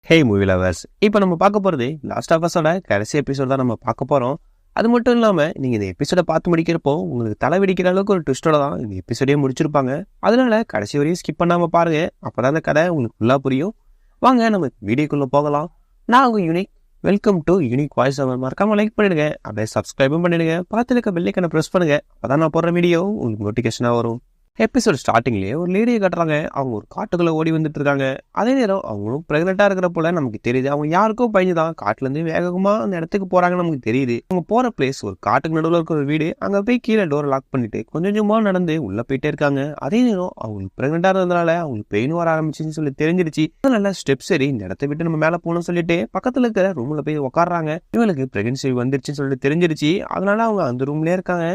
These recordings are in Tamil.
ஹே மூவி லவர்ஸ், இப்போ நம்ம பார்க்க போகிறது லாஸ்ட் ஆஃப் அஸோட கடைசி எபிசோட் தான் நம்ம பார்க்க போகிறோம். அது மட்டும் இல்லாமல் நீங்கள் இந்த எபிசோடை பார்த்து முடிக்கிறப்போ உங்களுக்கு தலை வெடிக்கிற அளவுக்கு ஒரு ட்விஸ்டோட தான் இந்த எபிசோடே முடிச்சிருப்பாங்க. அதனால கடைசி வரையும் ஸ்கிப் பண்ணாமல் பாருங்க, அப்போ தான் அந்த கதை உங்களுக்கு ஃபுல்லாக புரியும். வாங்க நம்ம வீடியோக்குள்ளே போகலாம். நான் உங்கள் unique, welcome to unique voice over. மறக்காம லைக் பண்ணிடுங்க, அப்படியே சப்ஸ்கிரைபும் பண்ணிடுங்க, பக்கத்தில் இருக்க பெல் ஐக்கனை ப்ரெஸ் பண்ணுங்க, அப்போ தான் நான் போடுற வீடியோ உங்களுக்கு நோட்டிஃபிகேஷனாக வரும். எபிசோட் ஸ்டார்டிங்லேயே ஒரு லேடியை காட்டுறாங்க. அவங்க ஒரு காட்டுக்குள்ளே ஓடி வந்துட்டு இருக்காங்க. அதே நேரம் அவங்களும் ப்ரெக்னெண்ட்டாக இருக்கிற போல நமக்கு தெரியுது. அவங்க யாருக்கும் பயந்துதான் காட்டுலேருந்து வேகமாக அந்த இடத்துக்கு போகிறாங்கன்னு நமக்கு தெரியுது. அவங்க போகிற பிளேஸ் ஒரு காட்டுக்கு நடுவில் இருக்கிற ஒரு வீடு. அங்கே போய் கீழே டோரை லாக் பண்ணிட்டு கொஞ்சம் கொஞ்சமாக நடந்து உள்ளே போயிட்டே இருக்காங்க. அதே நேரம் அவங்களுக்கு ப்ரெக்னெண்ட்டாக இருந்ததுனால அவங்களுக்கு பெயின் வர ஆரம்பிச்சுன்னு சொல்லி தெரிஞ்சிருச்சு. அதனால ஸ்டெப் சரி இந்த இடத்த விட்டு நம்ம மேலே போகணும்னு சொல்லிட்டு பக்கத்தில் இருக்கிற ரூமில் போய் உட்காடுறாங்க. இவங்களுக்கு ப்ரெக்னன்சி வந்துருச்சுன்னு சொல்லிட்டு தெரிஞ்சிருச்சு. அதனால அவங்க அந்த ரூம்லேயே இருக்காங்க.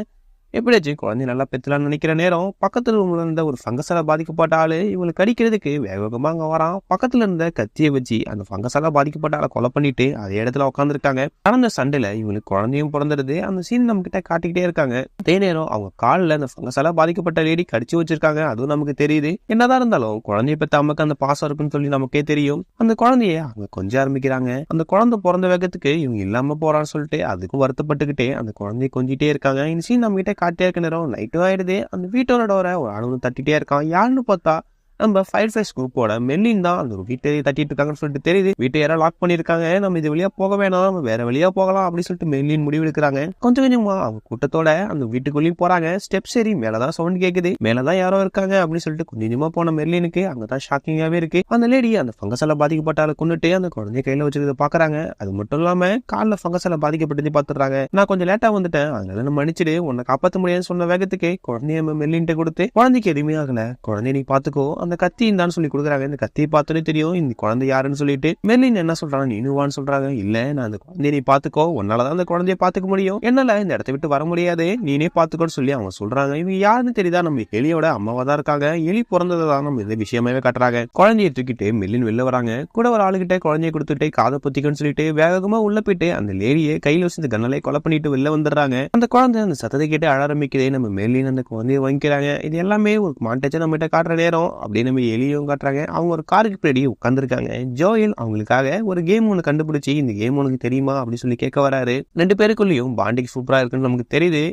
எப்படியாச்சும் குழந்தை நல்லா பெற்றலான்னு நினைக்கிற நேரம் பக்கத்துல இருந்த ஒரு ஃபங்கஸால பாதிக்கப்பட்ட ஆளு இவங்களுக்கு கடிக்கிறதுக்கு வேகமா அங்க வரான். பக்கத்துல இருந்த கத்தியை வச்சு அந்த ஃபங்கஸால பாதிக்கப்பட்ட ஆளை கொலை பண்ணிட்டு அதே இடத்துல உட்காந்துருக்காங்க. நடந்த சண்டையில இவங்களுக்கு குழந்தையும் பிறந்துருது. அந்த சீன் நம்ம கிட்ட காட்டிக்கிட்டே இருக்காங்க. அதே நேரம் அவங்க காலில் அந்த ஃபங்கஸால பாதிக்கப்பட்ட லேடி கடிச்சு வச்சிருக்காங்க. அதுவும் நமக்கு தெரியுது. என்னதான் இருந்தாலும் குழந்தைய பெற்ற அம்மாக்கு அந்த பாசம் இருக்குன்னு சொல்லி நமக்கே தெரியும். அந்த குழந்தைய அவங்க கொஞ்சம் ஆரம்பிக்கிறாங்க. அந்த குழந்தை பிறந்த வேகத்துக்கு இவங்க இல்லாம போறான்னு சொல்லிட்டு அதுக்கும் வருத்தப்பட்டுக்கிட்டே அந்த குழந்தைய கொஞ்சிட்டே இருக்காங்க. இந்த சீன் நம்ம கிட்ட காட்டியே இருக்க நேரம் நைட்டும் ஆயிடுது. அந்த வீட்டோட டோரை ஒரு ஆளுநர் தட்டிட்டே இருக்கான். யாருன்னு பார்த்தா நம்ம ஃபயர் ஃபைஸ் குரூப்போட மெல்லின் தான் அந்த வீட்டை தட்டிட்டு இருக்காங்கன்னு சொல்லிட்டு தெரியுது. வீட்டை யாரோ லாக் பண்ணிருக்காங்க. நம்ம இது வழியா போக வேணாம், நம்ம வேற வழியா போகலாம் அப்படின்னு சொல்லிட்டு மெல்லின் முடிவு எடுக்கிறாங்க. கொஞ்சம் கொஞ்சமா அவங்க கூட்டத்தோட அந்த வீட்டுக்குள்ளேயும் போறாங்க. ஸ்டெப் சரி மேலதான் சவுண்ட் கேக்குது. மேலதான் யாரோ இருக்காங்க அப்படின்னு சொல்லிட்டு கொஞ்சம் கொஞ்சமா போன மெர்லினுக்கு அங்கதான் ஷாக்கிங்காவே இருக்கு. அந்த லேடி அந்த ஃபங்கஸால பாதிக்கப்பட்டால கொண்டுட்டு அந்த குழந்தைய கையில வச்சுக்கிறத பாக்குறாங்க. அது மட்டும் இல்லாம காலில் ஃபங்கஸால பாதிக்கப்பட்டது பாத்துறாங்க. நான் கொஞ்சம் லேட்டா வந்துட்டேன், அதனால நம்ம மன்னிச்சிடு, உன்னை காப்பாற்ற முடியாதுன்னு சொன்ன வேகத்துக்கு குழந்தைய மெர்லின்ட்ட கொடுத்து குழந்தைக்கு எதுவுமே ஆகல, குழந்தைய நீ பாத்துக்கோ, அந்த கத்தி தான் சொல்லி கொடுக்குறாங்க. இந்த கத்தியை பார்த்தோன்னே தெரியும் இந்த குழந்தை யாருன்னு சொல்லிட்டு மெர்லின் என்ன சொல்றாங்க, நீனுவான்னு சொல்றாங்க. இல்ல நான் அந்த குழந்தைய நீ பாத்துக்கோ, உன்னாலதான் அந்த குழந்தைய பாத்துக்க முடியும், என்னால இந்த இடத்த விட்டு வர முடியாது, நீனே பாத்துக்கோன்னு சொல்லி அவங்க சொல்றாங்க. இவங்க யாருன்னு தெரியுதா, நம்ம எலியோட அம்மாவா தான் இருக்காங்க. எலி பிறந்ததான் நம்ம இந்த விஷயமாவே காட்டுறாங்க. குழந்தைய தூக்கிட்டு மெர்லின் வெளில வராங்க. கூட ஒரு ஆளுகிட்ட குழந்தைய கொடுத்துட்டு காதை பொத்திக்கன்னு சொல்லிட்டு வேகமா உள்ள போயிட்டு அந்த லேடியை கையில வச்சு இந்த கண்ணலை கொலை பண்ணிட்டு வெளில வந்துடுறாங்க. அந்த குழந்தை அந்த சத்தத்தை கேட்டு அழ ஆரம்பிக்குது. நம்ம மெர்லின் அந்த குழந்தைய வாங்கிக்கிறாங்க. இது எல்லாமே ஒரு மாண்டேஜா நம்ம கிட்ட காட்டுற நேரம். அப்படியே நம்ம எலியும் காட்டுறாங்க. அவங்க ஒரு காருக்கு பின்னாடி உட்காந்துருக்காங்க. ஜோயல் அவங்களுக்காக ஒரு கேம் ஒன்று கண்டுபிடிச்சி இந்த கேம் உனக்கு தெரியுமா அப்படின்னு சொல்லி கேட்க வராரு. ரெண்டு பேருக்குள்ளயும் பாண்டிங் சூப்பரா இருக்குன்னு நமக்கு தெரியுது.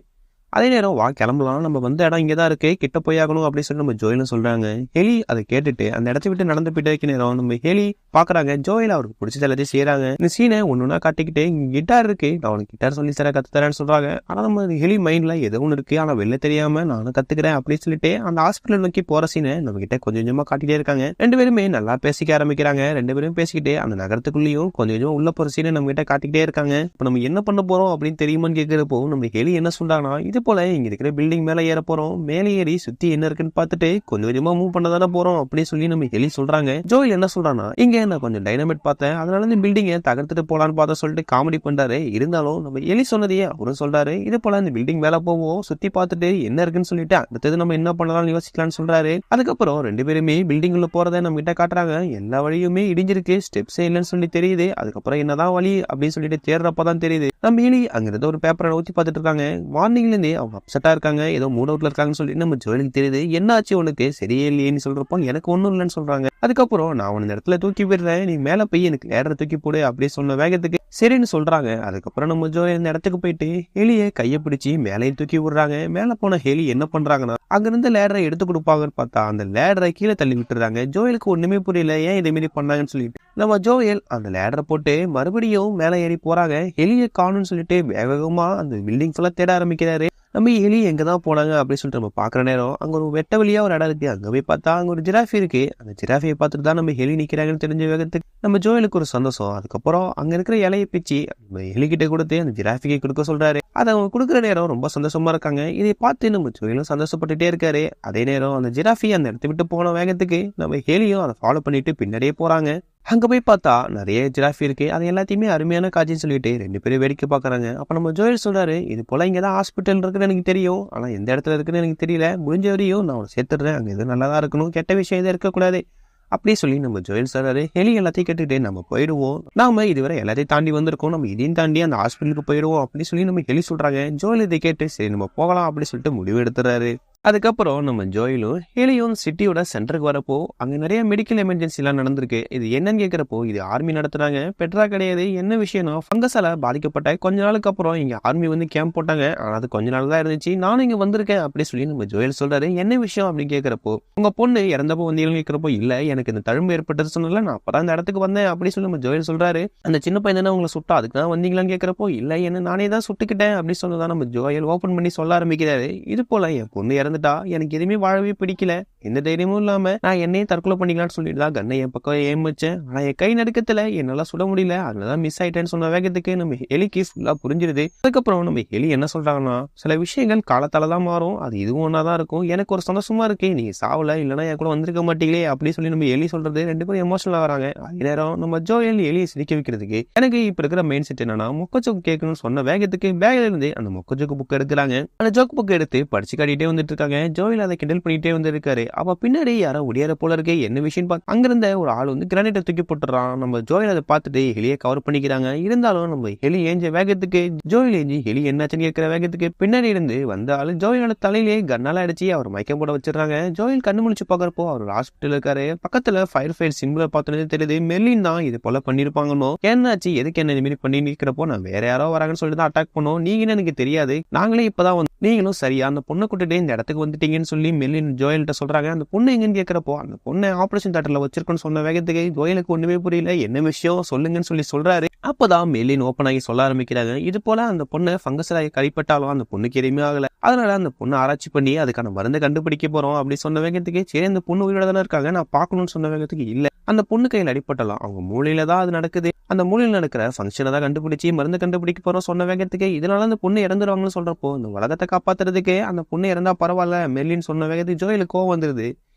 அதே நேரம் வா கிளம்பலாம், நம்ம வந்த இடம் இங்கதான் இருக்கு, கிட்ட போய் ஆகணும் அப்படின்னு சொல்லி நம்ம ஜோயலும் சொல்றாங்க. ஹெலி அதை கேட்டுட்டு அந்த இடத்த விட்டு நடந்து போயிட்டு இருக்க நேரம் நம்ம ஹெலி பாக்குறாங்க. ஜோயல் அவருக்கு பிடிச்சது எல்லாத்தையும் செய்யறாங்க. இந்த சீனை ஒண்ணுன்னா காட்டிக்கிட்டு கிட்டார் இருக்கு, நான் உனக்கு கிட்டார் சொல்லி தர கத்து தரேன்னு சொல்றாங்க. ஆனா நம்ம ஹெலி மைண்ட்ல ஏதோ ஒன்று இருக்கு, ஆனா வெளில தெரியாம நானும் கத்துக்கிறேன் அப்படின்னு சொல்லிட்டு அந்த ஹாஸ்பிட்டல் நோக்கி போற சீனை நம்ம கிட்ட கொஞ்சம் கொஞ்சமா காட்டிட்டே இருக்காங்க. ரெண்டு பேருமே நல்லா பேசிக்க ஆரம்பிக்கிறாங்க. ரெண்டு பேரும் பேசிக்கிட்டு அந்த நகரத்துக்குள்ளேயும் கொஞ்சம் கொஞ்சமா உள்ள போற சீனை நம்ம கிட்ட காட்டிக்கிட்டே இருக்காங்க. இப்ப நம்ம என்ன பண்ண போறோம் அப்படின்னு தெரியுமான்னு கேட்கிறப்போ நம்ம ஹெலி என்ன சொல்றாங்கன்னா, இது போல இங்க இருக்கிற பில்டிங் மேல ஏற போறோம், மேலே ஏறி சுத்தி என்ன இருக்குன்னு பார்த்துட்டு கொஞ்சம் கொஞ்சமா மூவ் பண்ண தானே போறோம் அப்படின்னு சொல்லி நம்ம ஹெலி சொல்றாங்க. ஜோயில் என்ன சொல்றானா, இங்க நான் கொஞ்சம் டைனமைட் பார்த்தேன், அதனால இந்த பில்டிங்கை தகர்த்துட்டு போலான்னு பார்த்தா சொல்லிட்டு காமெடி பண்றாரு. இருந்தாலும் நம்ம ஹெலி சொன்னதையே அவரும் சொல்றாரு. இது போல இந்த பில்டிங் மேல போவோம், சுத்தி பார்த்துட்டு என்ன இருக்குன்னு சொல்லிட்டு அடுத்தது நம்ம என்ன பண்ணலாம்னு யோசிக்கலாம்னு சொல்றாரு. அதுக்கப்புறம் ரெண்டு பேருமே பில்டிங் உள்ள போறதை நம்ம கிட்ட காட்டுறாங்க. எல்லா வழியுமே இடிஞ்சிருக்கு, ஸ்டெப்ஸே இல்லைன்னு சொல்லி தெரியுது. அதுக்கப்புறம் என்னதான் வழி அப்படின்னு சொல்லிட்டு தேடுறப்பதான் தெரியுது நம்ம ஹெலி அங்கிருந்து ஒரு பேப்பரை ஊத்தி பார்த்துட்டு இருக்காங்க. மார்னிங்ல இருந்தே அவங்க அப்செட்டா இருக்காங்க, ஏதோ மூட் அவுட்ல இருக்காங்கன்னு சொல்லி நம்ம ஜோயலுக்கு தெரியுது. என்னாச்சு உனக்கு, சரியே இல்லையேன்னு சொல்றப்போ எனக்கு ஒண்ணும் இல்லைன்னு சொல்றாங்க. அதுக்கப்புறம் நான் உன் இடத்துல தூக்கி போயிடுறேன், நீ மேல போய் எனக்கு லேடரை தூக்கி போடு அப்படி சொன்ன வேகத்துக்கு சரின்னு சொல்றாங்க. அதுக்கப்புறம் நம்ம ஜோயல் இந்த இடத்துக்கு போயிட்டு ஹெலியை கையை பிடிச்சி மேலையும் தூக்கி விடுறாங்க. மேல போன ஹெலி என்ன பண்றாங்கன்னா அங்கிருந்து லேடரை எடுத்து கொடுப்பாங்கன்னு பார்த்தா அந்த லேடரை கீழே தள்ளி விட்டுறாங்க. ஜோயலுக்கு ஒண்ணுமே புரியல, ஏன் இதே மாதிரி பண்ணாங்கன்னு சொல்லிட்டு நம்ம ஜோயல் அந்த லேடரை போட்டு மறுபடியும் மேலே ஏறி போறாங்க. ஹெலியை காணும்னு சொல்லிட்டு வேகமா அந்த பில்டிங் ஃபுல்லா தேட ஆரம்பிக்கிறாரு. நம்ம எலி எங்கதான் போனாங்க அப்படின்னு சொல்லிட்டு நம்ம பாக்குற நேரம் அங்க ஒரு வெட்ட வழியா ஒரு இடம் இருக்கு. அங்க போய் பார்த்தா அங்க ஒரு ஜிராஃபி இருக்கு. அந்த ஜிராஃபியை பார்த்துட்டு தான் நம்ம ஹெலி நிக்கிறாங்கன்னு தெரிஞ்ச வேகத்துக்கு நம்ம ஜோயலுக்கு ஒரு சந்தோஷம். அதுக்கப்புறம் அங்க இருக்கிற இலையை பிச்சு நம்ம ஹெலிகிட்ட கொடுத்து அந்த ஜிராஃபிக்கு கொடுக்க சொல்றாரு. அதை அவங்க கொடுக்குற நேரம் ரொம்ப சந்தோஷமா இருக்காங்க. இதை பார்த்து நம்ம ஜோயலும் சந்தோஷப்பட்டுட்டே இருக்காரு. அதே நேரம் அந்த ஜிராஃபி அந்த இடத்த விட்டு போன வேகத்துக்கு நம்ம ஹெலியும் அதை ஃபாலோ பண்ணிட்டு பின்னாடியே போறாங்க. அங்க போய் பார்த்தா நிறைய ஜிராஃபி இருக்கு. அது எல்லாத்தையுமே அருமையான காட்சின்னு சொல்லிட்டு ரெண்டு பேரும் வேடிக்கை பாக்குறாங்க. அப்ப நம்ம ஜோயல் சொல்றாரு, இது போல இங்கதான் ஹாஸ்பிட்டல் இருக்குன்னு எனக்கு தெரியும், ஆனா எந்த இடத்துல இருக்குன்னு எனக்கு தெரியல, முடிஞ்ச வரையும் நான் உன்னை சேர்த்துடுறேன், அங்க எதுவும் நல்லதா இருக்கணும், கெட்ட விஷயம் எதுவும் இருக்கக்கூடாது அப்படி சொல்லி நம்ம ஜோயல் சொல்றாரு. ஹெலி எல்லாத்தையும் கேட்டுட்டு நம்ம போயிடுவோம், நாம இதுவரை எல்லாத்தையும் தாண்டி வந்திருக்கோம், நம்ம இதையும் தாண்டி அந்த ஹாஸ்பிட்டலுக்கு போயிடுவோம் அப்படி சொல்லி நம்ம ஹெலி சொல்றாங்க. ஜோயல் இதை கேட்டு சரி நம்ம போகலாம் அப்படி சொல்லிட்டு முடிவு எடுத்துறாரு. அதுக்கப்புறம் நம்ம ஜோயிலும் ஹேலியும் சிட்டியோட சென்டருக்கு வரப்போ அங்க நிறைய மெடிக்கல் எமர்ஜென்சி எல்லாம் நடந்திருக்கு. இது என்னன்னு கேட்கிறப்போ இது ஆர்மி நடத்துறாங்க, பெட்ரா கிடையாது. என்ன விஷயம்னா ஃபங்கஸால பாதிக்கப்பட்ட கொஞ்ச நாளுக்கு அப்புறம் இங்க ஆர்மி வந்து கேம்ப் போட்டாங்க. ஆனா அது கொஞ்ச நாள் தான் இருந்துச்சு. நானும் இங்க வந்திருக்கேன் அப்படி சொல்லி நம்ம ஜோயல் சொல்றாரு. என்ன விஷயம் அப்படின்னு கேட்கிறப்போ உங்க பொண்ணு இறந்தப்போ வந்தீங்கன்னு கேட்கிறப்போ இல்ல எனக்கு இந்த தழும்பு ஏற்பட்டது சொன்னல, நான் அப்பதான் இந்த இடத்துக்கு வந்தேன் அப்படி சொல்லி நம்ம ஜோயல் சொல்றாரு. அந்த சின்ன பையன் தானே உங்களை சுட்டா, அதுக்கு தான் வந்தீங்களான்னு கேட்கிறப்போ இல்ல என்ன நானே தான் சுட்டுக்கிட்டேன் அப்படி சொன்னதான் நம்ம ஜோயல் ஓபன் பண்ணி சொல்ல ஆரம்பிக்கிறாரு. இது போல என் பொண்ணு இறந்துட்டா, எனக்கு எதுவுமே வாழவே பிடிக்கல, எந்த தைரியமும் இல்லாம நான் என்னையே தற்கொலை பண்ணிக்கலாம்னு சொல்லிட்டு தான் கண்ணை என் பக்கம் ஏம் வச்சேன். ஆனா என் கை நடுக்கத்துல என்னால சுட முடியல, அதனாலதான் மிஸ் ஆயிட்டேன்னு சொன்ன வேகத்துக்கு நம்ம எலிக்கு ஃபுல்லா புரிஞ்சிருது. அதுக்கப்புறம் நம்ம எலி என்ன சொல்றாங்கன்னா சில விஷயங்கள் காலத்தால தான் மாறும், அது இதுவும் ஒன்னாதான் இருக்கும், எனக்கு ஒரு சந்தோஷமா இருக்கு நீ சாவல, இல்லைன்னா என் கூட வந்திருக்க மாட்டீங்களே அப்படி சொல்லி நம்ம எலி சொல்றது. ரெண்டு பேரும் எமோஷனல் ஆகிறாங்க. அதே நேரம் நம்ம ஜோயல் எலியை சிரிக்க வைக்கிறதுக்கு எனக்கு இப்ப இருக்கிற மெயின் செட் என்னன்னா மொக்கச்சோக்கு கேட்கணும்னு சொன்ன வேகத்துக்கு பேக்ல இருந்து அந்த மொக்கச்சோக்கு புக் எடுக்கிறாங்க. அந்த ஜோக்கு புக் எடுத்து படிச்சு காட்டிட்டே வந்துட்டு இருக்காங்க. ஜோயல் அதை கிண்டல் பண்ணிட்டே வந்து இருக்காரு. அப்ப பின்னாடி யாரோ ஒடியார போல இருக்கு, என்ன விஷயம் பார்த்து அங்கிருந்த ஒரு ஆள் வந்து கிரானைட்டை தூக்கி போட்டுறான். நம்ம ஜோயல் அதை பார்த்துட்டு ஹெலியை கவர் பண்ணிக்கிறாங்க. இருந்தாலும் நம்ம ஹெலி ஏஞ்ச வேகத்துக்கு ஜோயல் ஏஞ்சி ஹெலி என்னாச்சுன்னு கேட்கிற வேகத்துக்கு பின்னாடி இருந்து வந்த ஆளு ஜோயலோட தலையிலேயே கண்ணால அடிச்சு அவர் மயக்கம் போட வச்சிடறாங்க. ஜோயல் கண்ணு முழிச்சு பாக்குறப்போ அவர் ஹாஸ்பிட்டல் இருக்காரு. பக்கத்துல ஃபயர் ஃபைட் சிம்பிளை பார்த்தது தெரியுது. மெர்லின் தான் இது போல பண்ணிருப்பாங்கன்னு. என்னாச்சு எதுக்கு என்ன இது மாதிரி பண்ணி நிற்கிறப்போ நான் வேற யாரோ வராங்கன்னு சொல்லிட்டு தான் அட்டாக் பண்ணோம், நீங்க எனக்கு தெரியாது, நாங்களே இப்பதான் வந்து நீங்களும் சரியா அந்த பொண்ணை கூட்டிட்டு இந்த இடத்துக்கு வந்துட்டீங்கன்னு சொல்லி மெர்லின் ஜோயல்கிட்ட சொல்றாங்க. அந்த பொண்ணு எங்கன்னு கேட்கிறப்போ அந்த பொண்ணை ஆபரேஷன் தியேட்டர்ல வச்சிருக்கோன்னு சொன்ன வேகத்துக்கு ஜோயலுக்கு ஒண்ணுமே புரியல, என்ன விஷயம் சொல்லுங்கன்னு சொல்லி சொல்றாரு. அப்பதான் மெர்லின் ஓப்பன் ஆகி சொல்ல ஆரம்பிக்கிறாங்க. இது போல அந்த பொண்ணு ஃபங்கஸ்ல கைப்பட்டாலும் அந்த பொண்ணுக்கு எதுவுமே ஆகல, அதனால அந்த பொண்ணு ஆராய்ச்சி பண்ணி அதுக்கான மருந்து கண்டுபிடிக்க போறோம் அப்படி சொன்ன வேகத்துக்கு சரி அந்த பொண்ணு உயிரோட தானே இருக்காங்க, நான் பார்க்கணும்னு சொன்ன வேகத்துக்கு இல்ல அந்த பொண்ணு கையில் அடிப்பட்டலாம், அவங்க மூளையில தான் அது நடக்குது, அந்த மூலையில் நடக்கிற ஃபங்க்ஷனை தான் கண்டுபிடிச்சி மருந்து கண்டுபிடிக்க போறோம் சொன்ன வேகத்துக்கு இதனால அந்த பொண்ணு இறந்துருவாங்கன்னு சொல்றப்போ இந்த உலகத்தை காப்பாத்துறதுக்கு அந்த பொண்ணு இறந்தா பரவாயில்ல மெர்லின் சொன்ன வேகத்துக்கு ஜோயலுக்கு கோவம் வந்துருது.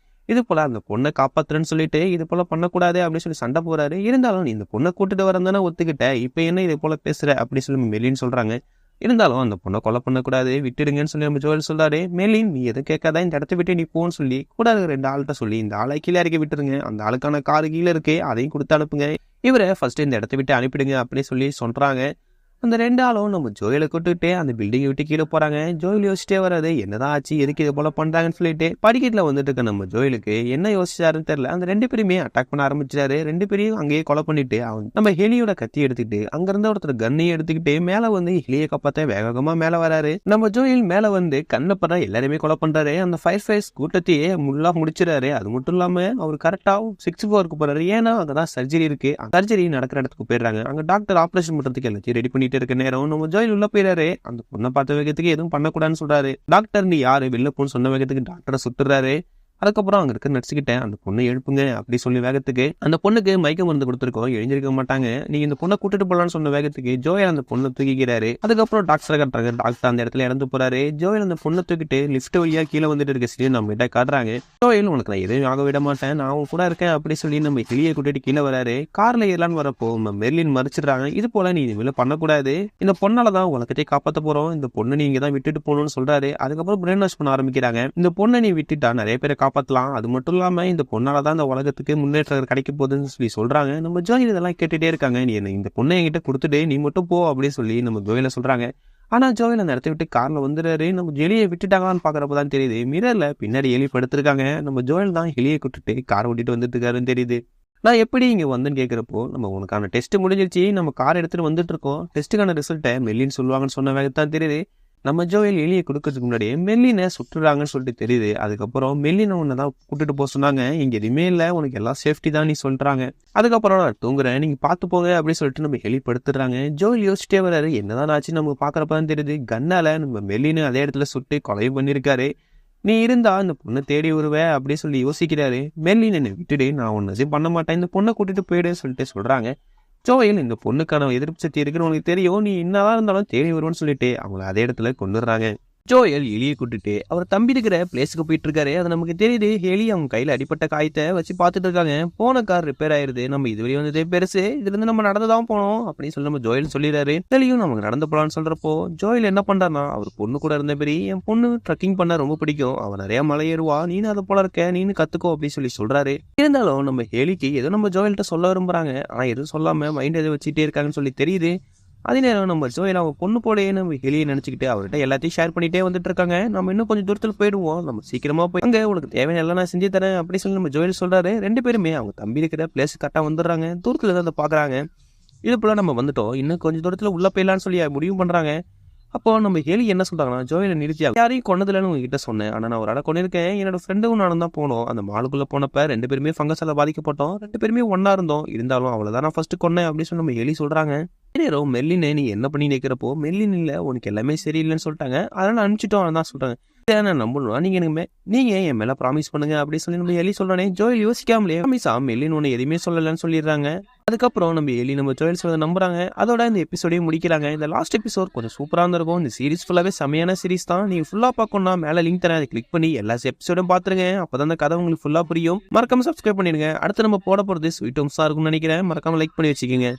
இது போல அந்த பொண்ணை காப்பாத்துறேன்னு சொல்லிட்டு இது போல பண்ணக்கூடாது அப்படின்னு சொல்லி சண்டை போறாரு. இருந்தாலும் நீ இந்த பொண்ணை கூட்டிட்டு வரந்தானே ஒத்துக்கிட்ட, இப்ப என்ன இது போல பேசுற அப்படி சொல்லி மெர்லின் சொல்றாங்க. இருந்தாலும் அந்த பொண்ணை கொலை பண்ணக்கூடாது விட்டுடுங்கன்னு சொல்லி நம்ம ஜோயல் சொல்றாரு. மெர்லின் நீ எதுவும் கேட்காதா, இந்த இடத்த விட்டு நீ போன்னு சொல்லி கூட இருக்கிற 2 ஆள்கிட்ட சொல்லி இந்த ஆளை கீழே இறக்கி விட்டுருங்க, அந்த ஆளுக்கான காரு கீழே இருக்கு அதையும் கொடுத்து அனுப்புங்க, இவரை ஃபர்ஸ்ட் இந்த இடத்த விட்டு அனுப்பிடுங்க அப்படி சொல்லி சொல்றாங்க. அந்த 2 ஆளும் நம்ம ஜோயலை கூட்டுக்கிட்டே அந்த பில்டிங்கை விட்டு கீழே போறாங்க. ஜோயல் யோசிச்சிட்டே வராது என்னதான் ஆச்சு எதுக்கு இது போல பண்றாங்கன்னு சொல்லிட்டு படிக்கட்டுல வந்துட்டு இருக்க நம்ம ஜோயலுக்கு என்ன யோசிச்சாருன்னு தெரியல. அந்த 2 பேருமே அட்டாக் பண்ண ஆரம்பிச்சாரு. 2 பேரையும் அங்கேயே கொலை பண்ணிட்டு நம்ம ஹெலியோட கத்தி எடுத்துக்கிட்டு அங்க இருந்த ஒருத்தர் கண்ணையும் எடுத்துக்கிட்டு மேல வந்து ஹெலியை காப்பாத்த வேகமா மேல வராரு. நம்ம ஜோயல் மேல வந்து கண்ணை படுற எல்லாருமே கொலை பண்றாரு. அந்த ஃபயர் ஃபைஸ் கூட்டத்தையே முள்ளா முடிச்சிடாரு. அது மட்டும் இல்லாம அவர் கரெக்டா 6-4 போறாரு. ஏன்னா அங்கதான் சர்ஜரி இருக்கு, சர்ஜரி நடக்கிற இடத்துக்கு போயிடுறாங்க. அங்க டாக்டர் ஆபரேஷன் பண்றதுக்கு எல்லாத்தையும் ரெடி பண்ணி இருக்க நேரம் நம்ம ஜோயல் உள்ள போயிறாரு. அந்த பொண்ணை பார்த்த வேகத்துக்கு எதுவும் பண்ணக்கூடாதுன்னு சொல்றாரு. டாக்டர் நீ யாரு வெளில போன்னு சொன்ன வேகத்துக்கு டாக்டரை சுட்டுறாரு. அதுக்கப்புறம் அங்க இருக்க நடிச்சுக்கிட்டேன் அந்த பொண்ணை எழுப்புங்க அப்படி சொல்லி வேகத்துக்கு அந்த பொண்ணுக்கு மயக்க மருந்து கொடுத்துருக்கோம், எழுந்திருக்க மாட்டாங்க, நீங்க இந்த பொண்ணை கூட்டிட்டு போலான்னு சொன்ன வேகத்துக்கு ஜோயல் அந்த பொண்ணை தூக்கிக்கிறாரு. அதுக்கப்புறம் டாக்டரை காட்டுறாங்க. டாக்டர் அந்த இடத்துல இறந்து போறாரு. ஜோயல் அந்த பொண்ணை தூக்கிட்டு லிப்ட் வழியா கீழே வந்துட்டு இருக்க சரி நம்ம கிட்ட காட்டுறாங்க. ஜோயல் உனக்கு நான் எதுவும் ஆக விட மாட்டேன், நான் அவங்க கூட இருக்கேன் அப்படி சொல்லி நம்ம ஹெலியை கூட்டிட்டு கீழே வராரு. கார்ல ஏறலான்னு வரப்போ மெர்லின் மறைச்சிடுறாங்க. இது போல நீ இதுல பண்ணக்கூடாது, இந்த பொண்ணாலதான் உலகத்தை காப்பாத்த போறோம், இந்த பொண்ணை நீங்க தான் விட்டுட்டு போகணும்னு சொல்றாரு. அதுக்கப்புறம் பிரெயின் வாஷ் பண்ண ஆரம்பிக்கிறாங்க. இந்த பொண்ணை நீ விட்டுட்டா நிறைய பேரை காப்பாத்தலாம், அது மட்டும் இல்லாம இந்த பொண்ணாலதான் இந்த உலகத்துக்கு முன்னேற்றம் கிடைக்க போகுதுன்னு சொல்லி சொல்றாங்க. நம்ம ஜோயல் இதெல்லாம் கேட்டுட்டே இருக்காங்க. நீ இந்த பொண்ணை என்கிட்ட கொடுத்துட்டு நீ மட்டும் போ அப்படின்னு சொல்லி நம்ம ஜோயல சொல்றாங்க. ஆனா ஜோயல் அந்த இடத்த விட்டு கார்ல வந்துடுறாரு. நம்ம எலியை விட்டுட்டாங்கன்னு பாக்குறப்பதான் தெரியுது மிரர்ல பின்னாடி எலி படுத்திருக்காங்க. நம்ம ஜோயல் தான் எலியை கூட்டிட்டு கார் ஓட்டிட்டு வந்துட்டு இருக்காருன்னு தெரியுது. நான் எப்படி இங்க வந்தேன்னு கேட்கிறப்போ நம்ம உனக்கான டெஸ்ட் முடிஞ்சிருச்சு, நம்ம கார் எடுத்துட்டு வந்துட்டு இருக்கோம், டெஸ்ட்டுக்கான ரிசல்ட்டை மெர்லின் சொல்லுவாங்கன்னு சொன்ன வேகத்தான் தெரியுது. நம்ம ஜோயல் எலியை கொடுக்கறதுக்கு முன்னாடியே மெர்லினை சுட்டுறாங்கன்னு சொல்லிட்டு தெரியுது. அதுக்கப்புறம் மெர்லினை உன்னதான் கூட்டிட்டு போக சொன்னாங்க, இங்க எதுவுமே இல்லை உனக்கு எல்லாம் சேஃப்டி தான் நீ சொல்றாங்க. அதுக்கப்புறம் நான் தூங்குறேன் நீங்க பாத்து போங்க அப்படின்னு சொல்லிட்டு நம்ம ஹெலி படுத்துறாங்க. ஜோயல் யோசிச்சிட்டே வராரு என்னதான் ஆச்சு, நம்ம பாக்குறப்பதான் தெரியுது கன்னால நம்ம மெர்லினை அதே இடத்துல சுட்டு கொலை பண்ணிருக்காரு. நீ இருந்தா இந்த பொண்ணை தேடி வருவ அப்படி சொல்லி யோசிக்கிறாரு. மெர்லின் என்னை விட்டுடு, நான் ஒன்னும் பண்ண மாட்டேன், இந்த பொண்ணை கூட்டிட்டு போயிடு சொல்லிட்டு சொல்றாங்க. ஜோயல் இந்த பொண்ணுக்கான எதிர்ப்பு சக்தி இருக்குன்னு உனக்கு தெரியும், நீ என்னதான் இருந்தாலும் தேடி வருவோன்னு சொல்லிட்டு அவங்கள அதே இடத்துல கொண்டுடுறாங்க. ஜோயல் எலியை கூட்டிட்டு அவர் தம்பி இருக்கிற பிளேஸுக்கு போயிட்டு இருக்காரு. அது நமக்கு தெரியுது. எலி அவங்க கையில அடிப்பட்ட காயத்தை வச்சு பாத்துட்டு இருக்காங்க. போன கார் ரிப்பேர் ஆயிருது, நம்ம இதுவரை வந்ததே பெருசு, இதுல இருந்து நம்ம நடந்துதான் போனோம் அப்படின்னு சொல்லி நம்ம ஜோயல் சொல்லிடுறாரு. இதுலயும் நமக்கு நடந்து போலான்னு சொல்றப்போ ஜோயல் என்ன பண்றாருன்னா அவர் பொண்ணு கூட இருந்த பெரிய என் பொண்ணு ட்ரக்கிங் பண்ண ரொம்ப பிடிக்கும், அவன் நிறைய மலை ஏறுவா, நீனு அதை போல இருக்க, நீனு கத்துக்கோ அப்படின்னு சொல்லி சொல்றாரு. இருந்தாலும் நம்ம ஹெலிக்கு ஏதோ நம்ம ஜோயல்கிட்ட சொல்ல விரும்புறாங்க, ஆனா எதுவும் சொல்லாம மைண்ட் எதை வச்சுட்டே இருக்காங்கன்னு சொல்லி தெரியுது. அதே நேரம் நம்ம ஜோயல் அவங்க பொண்ணு போலயே நம்ம ஹெலியை நினைச்சுக்கிட்டு அவர்கிட்ட எல்லாத்தையும் ஷேர் பண்ணிட்டே வந்துட்டு இருக்காங்க. நம்ம இன்னும் கொஞ்சம் தூரத்தில் போயிடுவோம், நம்ம சீக்கிரமா போய் அங்க உனக்கு தேவையான எல்லாம் நான் செஞ்சு தரேன் அப்படின்னு சொல்லி நம்ம ஜோயல் சொல்றாரு. 2 பேருமே அவங்க தம்பி இருக்கிற பிளேஸ் கரெக்டா வந்துடுறாங்க. தூரத்துல தான் அதை பாக்குறாங்க. இது போல நம்ம வந்துட்டோம், இன்னும் கொஞ்சம் தூரத்துல உள்ள போயிடலான்னு சொல்லி முடிவு பண்றாங்க. அப்போ நம்ம ஹெலி என்ன சொல்றாங்கன்னா, ஜோயலை நிறுத்தி யாரையும் கொண்டதில்லன்னு உங்ககிட்ட சொன்னேன், ஆனா நான் ஒரு இடம் கொண்டிருக்கேன், என்னோட ஃப்ரெண்டும் நானும் தான் போனோம். அந்த மாலுக்குள்ள போனப்ப 2 பேருமே ஃபங்கஸால பாதிக்கப்பட்டோம், 2 பேருமே ஒன்னா இருந்தோம், இருந்தாலும் அவளதான் நான் ஃபர்ஸ்ட் கொன்னேன் அப்படின்னு சொல்லி நம்ம ஹெலி சொல்றாங்க. நேரம் மெல்லினே நீ என்ன பண்ணி நிற்கிறப்போ மெல்லின் இல்ல உனக்கு எல்லாமே சரியில்லைன்னு சொல்லிட்டாங்க, அதனால அனுப்பிச்சிட்டோம் தான் சொல்றாங்க. நான் நம்பணும், நீங்க என் மேல ப்ராமிஸ் பண்ணுங்க அப்படின்னு சொல்லி நம்ம எலி சொல்றானே. ஜோயல் யோசிக்காமலே ப்ராமிஸா மெல்லின் ஒன்னு எதுவுமே சொல்லலன்னு சொல்லிடுறாங்க. அதுக்கப்புறம் நம்ம எலி நம்ம ஜோயல் சொல்றத நம்புறாங்க. அதோட இந்த எபிசோடையும் முடிக்கிறாங்க. இந்த லாஸ்ட் எபிசோட் கொஞ்சம் சூப்பரா இருந்திருக்கும். இந்த சீரிஸ் ஃபுல்லாவே செமையான சீரிஸ் தான். நீங்க ஃபுல்லா பார்க்கணும்னா மேல லிங்க் தரேன், அதை கிளிக் பண்ணி எல்லா எபிசோடும் பாத்துருங்க. அப்பதான் அந்த கதை உங்களுக்கு ஃபுல்லா புரியும். மறக்காம சப்ஸ்கிரைப் பண்ணிடுங்க. அடுத்து நம்ம போட போறது ஸ்வீட் ஹோம்ஸா இருக்கும்னு நினைக்கிறேன். மறக்காம லைக் பண்ணி வச்சுக்கோங்க.